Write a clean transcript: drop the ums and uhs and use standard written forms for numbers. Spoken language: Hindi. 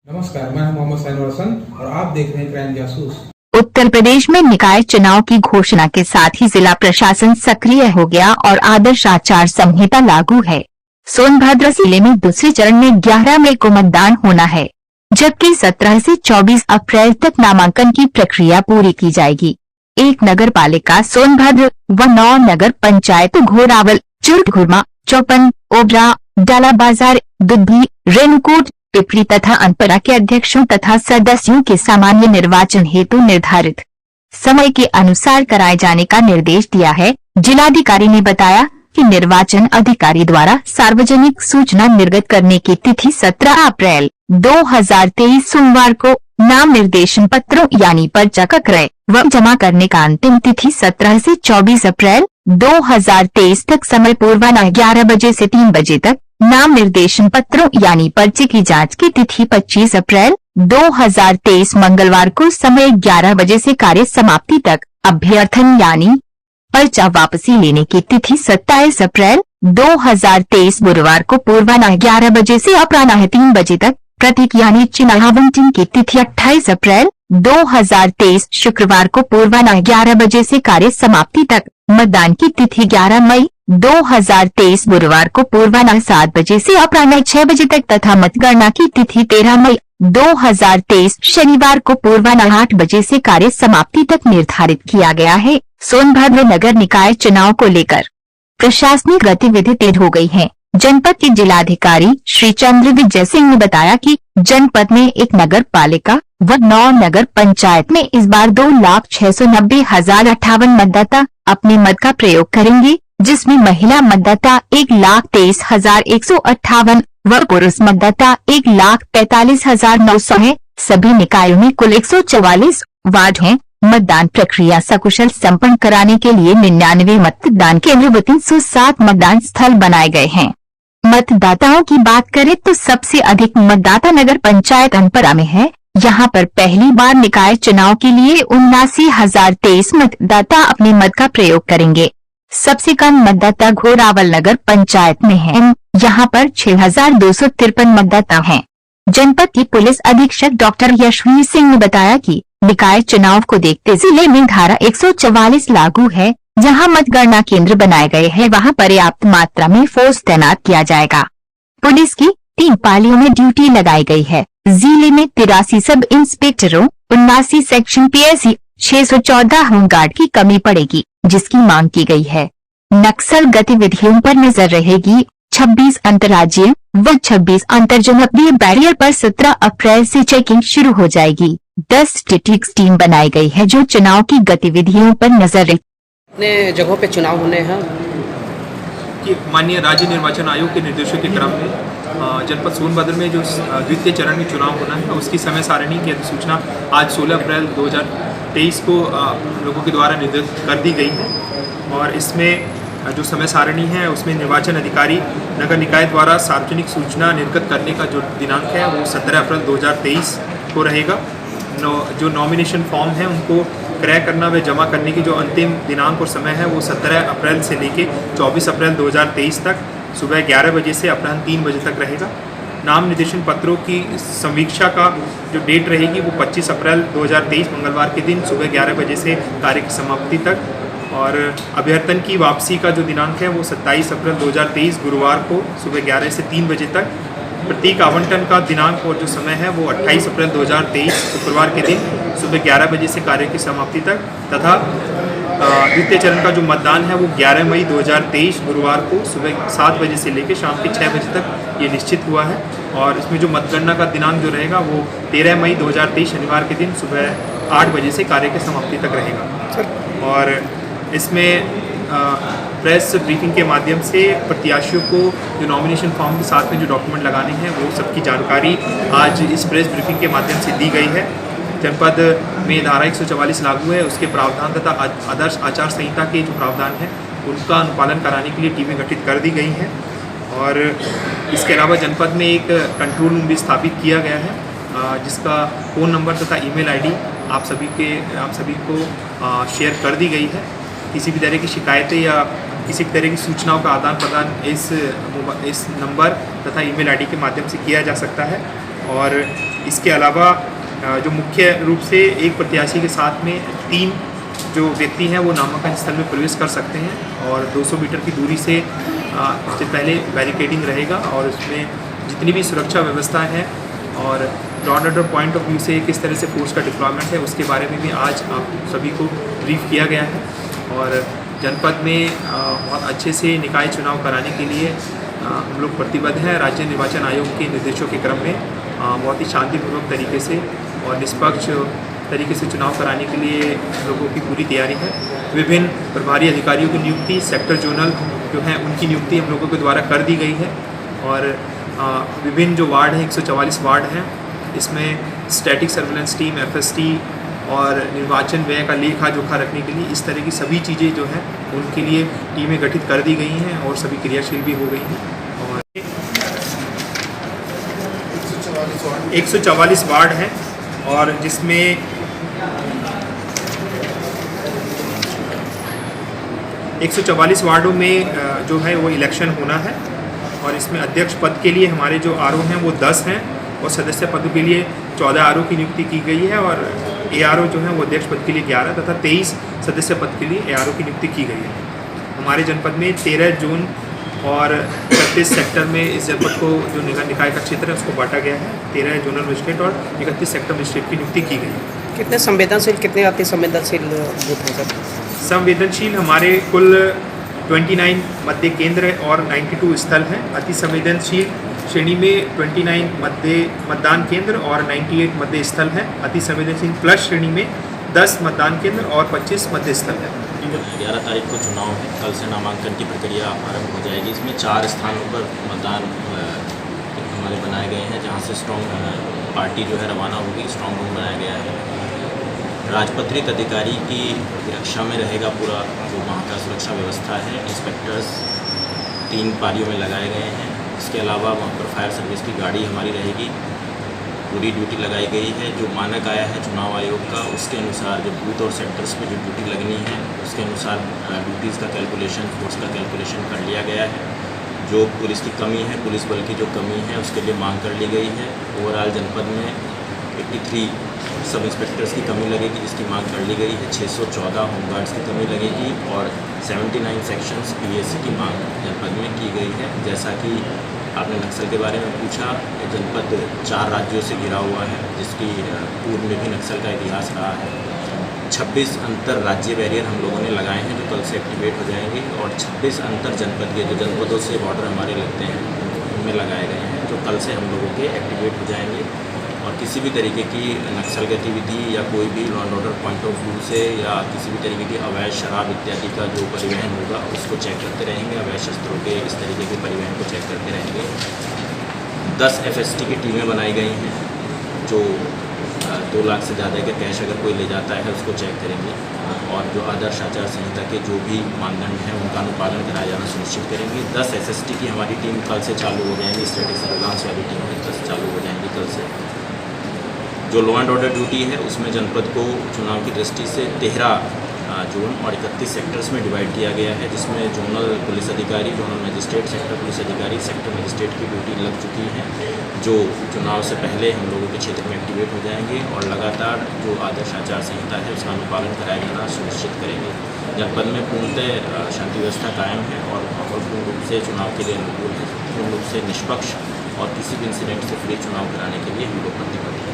नमस्कार, मैं हूं मोहम्मद सैनुल हसन और आप देख रहे हैं क्राइम जासूस। उत्तर प्रदेश में निकाय चुनाव की घोषणा के साथ ही जिला प्रशासन सक्रिय हो गया और आदर्श आचार संहिता लागू है। सोनभद्र जिले में दूसरे चरण में 11 मई को मतदान होना है, जबकि 17 से 24 अप्रैल तक नामांकन की प्रक्रिया पूरी की जाएगी। एक नगर पालिका सोनभद्र व 9 नगर पंचायत घोरावल, चुरघुरमा, चौपन, ओबरा, डाला बाजार, दुधनी, रेणुकूट, पिपली तथा अनपरा के अध्यक्षों तथा सदस्यों के सामान्य निर्वाचन हेतु निर्धारित समय के अनुसार कराए जाने का निर्देश दिया है। जिलाधिकारी ने बताया कि निर्वाचन अधिकारी द्वारा सार्वजनिक सूचना निर्गत करने की तिथि 17 अप्रैल 2023 सोमवार को, नाम निर्देशन पत्रों यानी पर्चा का क्रय व जमा करने का अंतिम तिथि 17 से 24 अप्रैल 2023 तक, समय पूर्वाह्न 11 बजे से 3 बजे तक। नाम निर्देशन पत्रों यानी पर्चे की जांच की तिथि 25 अप्रैल 2023 मंगलवार को, समय 11 बजे से कार्य समाप्ति तक। अभ्यर्थन यानी पर्चा वापसी लेने की तिथि 27 अप्रैल 2023 गुरुवार को, पूर्वाह्न 11 बजे से अपराह्न 3 बजे तक। प्रतीक यानी चिन्ह आवंटन की तिथि 28 अप्रैल 2023 शुक्रवार को, पूर्वाह्न 11 बजे से कार्य समाप्ति तक। मतदान की तिथि 11 मई 2023 गुरुवार को, पूर्वाह्न 7 बजे से अपराह्न 6 बजे तक तथा मतगणना की तिथि 13 मई 2023 शनिवार को, पूर्वाह्न 8 बजे से कार्य समाप्ति तक निर्धारित किया गया है। सोनभद्र नगर निकाय चुनाव को लेकर प्रशासनिक गतिविधि तेज हो गई है। जनपद के जिलाधिकारी श्री चंद्र विजय सिंह ने बताया कि जनपद में एक नगर पालिका व 9 नगर पंचायत में इस बार 2,690,058 मतदाता अपने मत का प्रयोग करेंगे, जिसमें महिला मतदाता 1,23,158 व पुरुष मतदाता 1,45,900 है। सभी निकायों में कुल 144 वार्ड हैं। मतदान प्रक्रिया सकुशल संपन्न कराने के लिए 99 मतदान केंद्र व 307 मतदान स्थल बनाए गए हैं। मतदाताओं की बात करें तो सबसे अधिक मतदाता नगर पंचायत अनपरा में है। यहाँ पर पहली बार निकाय चुनाव के लिए 79,023 मतदाता अपने मत का प्रयोग करेंगे। सबसे कम मतदाता घोरावल नगर पंचायत में है। यहाँ पर 6,253 मतदाता हैं। जनपद की पुलिस अधीक्षक डॉक्टर यशवीर सिंह ने बताया कि निकाय चुनाव को देखते जिले में धारा 144 लागू है। जहां मतगणना केंद्र बनाए गए हैं, वहां पर्याप्त मात्रा में फोर्स तैनात किया जाएगा। पुलिस की 3 पालियों में ड्यूटी लगाई गई है। जिले में 83 सब इंस्पेक्टरों, 79 सेक्शन पीएससी, 614 होमगार्ड की कमी पड़ेगी, जिसकी मांग की गई है। नक्सल गतिविधियों पर नजर रहेगी। 26 अंतर्राज्यीय व 26 अंतरजनपदीय बैरियर पर 17 अप्रैल से चेकिंग शुरू हो जाएगी। 10 स्टैटिक्स टीम बनाई गई है जो चुनाव की गतिविधियों पर नजर रखेगी। कितने जगहों पे चुनाव होने हैं? कि माननीय राज्य निर्वाचन आयोग के निर्देशों के क्रम में जनपद सोनभद्र में जो द्वितीय चरण में चुनाव होना है, उसकी समय सारणी की अधिसूचना आज 16 अप्रैल 2023 को लोगों के द्वारा निर्धारित कर दी गई है। और इसमें जो समय सारणी है उसमें निर्वाचन अधिकारी नगर निकाय द्वारा सार्वजनिक सूचना निर्गत करने का जो दिनांक है वो 17 अप्रैल 2023 को रहेगा। जो नॉमिनेशन फॉर्म है उनको क्रय करना व जमा करने की जो अंतिम दिनांक और समय है वो 17 अप्रैल से लेके 24 अप्रैल 2023 तक सुबह 11 बजे से अपराह्न 3 बजे तक रहेगा। नाम निर्देशन पत्रों की समीक्षा का जो डेट रहेगी वो 25 अप्रैल 2023 मंगलवार के दिन सुबह 11 बजे से कार्य की समाप्ति तक। और अभ्यर्थन की वापसी का जो दिनांक है वो 27 अप्रैल 2023 गुरुवार को सुबह 11 से 3 बजे तक। प्रतीक आवंटन का दिनांक और जो समय है वो 28 अप्रैल 2023 शुक्रवार के दिन सुबह 11 बजे से कार्य की समाप्ति तक। तथा द्वितीय चरण का जो मतदान है वो 11 मई 2023 गुरुवार को सुबह 7 बजे से लेकर शाम के 6 बजे तक ये निश्चित हुआ है। और इसमें जो मतगणना का दिनांक जो रहेगा वो 13 मई 2023 शनिवार के दिन सुबह 8 बजे से कार्य की समाप्ति तक रहेगा। और इसमें प्रेस ब्रीफिंग के माध्यम से प्रत्याशियों को जो नॉमिनेशन फॉर्म के साथ में जो डॉक्यूमेंट लगाने हैं वो सबकी जानकारी आज इस प्रेस ब्रीफिंग के माध्यम से दी गई है। जनपद में धारा 144 लागू है, उसके प्रावधान तथा आदर्श आचार संहिता के जो प्रावधान है उनका अनुपालन कराने के लिए टीमें गठित कर दी गई हैं। और इसके अलावा जनपद में एक कंट्रोल रूम भी स्थापित किया गया है, जिसका फ़ोन नंबर तथा ईमेल आईडी आप सभी को शेयर कर दी गई है। किसी भी तरह की शिकायतें या किसी तरह की सूचनाओं का आदान प्रदान इस नंबर तथा ईमेल आईडी के माध्यम से किया जा सकता है। और इसके अलावा जो मुख्य रूप से एक प्रत्याशी के साथ में 3 जो व्यक्ति हैं वो नामांकन स्थल में प्रवेश कर सकते हैं और 200 मीटर की दूरी से उससे पहले बैरिकेडिंग रहेगा और उसमें जितनी भी सुरक्षा व्यवस्था है और law and order point of view से किस तरह से फोर्स का डिप्लॉयमेंट है उसके बारे में भी आज आप सभी को ब्रीफ किया गया है। और जनपद में बहुत अच्छे से निकाय चुनाव कराने के लिए हम लोग प्रतिबद्ध हैं। राज्य निर्वाचन आयोग के निर्देशों के क्रम में बहुत ही शांतिपूर्वक तरीके से और निष्पक्ष तरीके से चुनाव कराने के लिए हम लोगों की पूरी तैयारी है। विभिन्न प्रभारी अधिकारियों की नियुक्ति, सेक्टर जोनल जो हैं उनकी नियुक्ति हम लोगों के द्वारा कर दी गई है और विभिन्न जो वार्ड हैं 144 वार्ड हैं, इसमें स्टैटिक सर्विलेंस टीम, FST और निर्वाचन व्यय का लेखा जोखा रखने के लिए इस तरह की सभी चीज़ें जो हैं उनके लिए टीमें गठित कर दी गई हैं और सभी क्रियाशील भी हो गई हैं। और 144 वार्ड हैं और जिसमें 144 वार्डों में जो है वो इलेक्शन होना है और इसमें अध्यक्ष पद के लिए हमारे जो RO हैं वो 10 हैं और सदस्य पद के लिए 14 RO की नियुक्ति की गई है और ARO जो है वो अध्यक्ष पद के लिए 11 तथा 23 सदस्य पद के लिए ARO की नियुक्ति की गई है। हमारे जनपद में 13 जोन और 31 सेक्टर में इस जनपद को जो निकाय का क्षेत्र है उसको बांटा गया है। 13 जोनल मजिस्ट्रेट और 31 सेक्टर मजिस्ट्रेट की नियुक्ति की गई है। कितने संवेदनशील, कितने अति संवेदनशील बूथ हैं सर? संवेदनशील हमारे कुल 29 मतदेय केंद्र और 92 स्थल हैं। अति संवेदनशील श्रेणी में 29 मतदान केंद्र और 98 मतदेय स्थल हैं। अति संवेदनशील प्लस श्रेणी में 10 मतदान केंद्र और 25 मतदेय स्थल हैं। 11 तारीख को चुनाव है, कल से नामांकन की प्रक्रिया आरंभ हो जाएगी। इसमें 4 स्थानों पर मतदान हमारे बनाए गए हैं जहां से स्ट्रॉन्ग पार्टी जो है रवाना होगी। स्ट्रॉन्ग रूम बनाया गया है। राजपत्रित अधिकारी की रक्षा में रहेगा पूरा जो वहाँ का सुरक्षा व्यवस्था है। इंस्पेक्टर्स 3 पारियों में लगाए गए हैं। इसके अलावा वहाँ पर फायर सर्विस की गाड़ी हमारी रहेगी। पूरी ड्यूटी लगाई गई है। जो मानक आया है चुनाव आयोग का उसके अनुसार जो बूथ और सेक्टर्स पे जो ड्यूटी लगनी है उसके अनुसार ड्यूटीज़ का कैलकुलेशन, फोर्स का कैलकुलेशन कर लिया गया है। जो पुलिस की कमी है, पुलिस बल की जो कमी है उसके लिए मांग कर ली गई है। ओवरऑल जनपद में 83 सब इंस्पेक्टर्स की कमी लगेगी जिसकी मांग कर ली गई है। 614 होमगार्ड्स की कमी लगेगी और 79 सेक्शंस PAC की मांग जनपद में की गई है। जैसा कि आपने नक्सल के बारे में पूछा, जनपद 4 राज्यों से घिरा हुआ है जिसकी पूर्व में भी नक्सल का इतिहास रहा है। 26 अंतर राज्य बैरियर हम लोगों ने लगाए हैं जो कल से एक्टिवेट हो जाएंगे और 26 अंतर जनपद के जो जनपदों से बॉर्डर हमारे लगते हैं उनमें लगाए गए हैं जो कल से हम लोगों के एक्टिवेट हो जाएंगे। और किसी भी तरीके की नक्सल गतिविधि या कोई भी law and order point of view से या किसी भी तरीके की अवैध शराब इत्यादि का जो परिवहन होगा उसको चेक करते रहेंगे। अवैध शस्त्रों के इस तरीके के परिवहन को चेक करते रहेंगे। 10 FST की टीमें बनाई गई हैं जो 2 लाख से ज़्यादा के कैश अगर कोई ले जाता है उसको चेक करेंगे और जो आदर्श आचार संहिता के जो भी मानदंड हैं उनका अनुपालन कराया जाना सुनिश्चित करेंगे। 10 SST की हमारी टीम कल से चालू हो जाएंगी। स्टैटिक सर्विलांस वाली टीम 10 चालू हो जाएंगी कल से। जो लॉ एंड ऑर्डर ड्यूटी है उसमें जनपद को चुनाव की दृष्टि से 13 जोन और 31 सेक्टर्स में डिवाइड किया गया है जिसमें जोनल पुलिस अधिकारी, जोनल मजिस्ट्रेट, सेक्टर पुलिस अधिकारी, सेक्टर मजिस्ट्रेट की ड्यूटी लग चुकी है जो चुनाव से पहले हम लोगों के क्षेत्र में एक्टिवेट हो जाएंगे और लगातार जो आदर्श आचार संहिता है उसका अनुपालन कराया जाना सुनिश्चित करेंगे। जनपद में पूर्णतः शांति व्यवस्था कायम है और माहौल पूर्ण रूप से चुनाव के लिए अनुकूल है। पूर्ण रूप से निष्पक्ष और किसी भी इंसिडेंट से फ्री चुनाव कराने के लिए हम लोग प्रतिबद्ध हैं।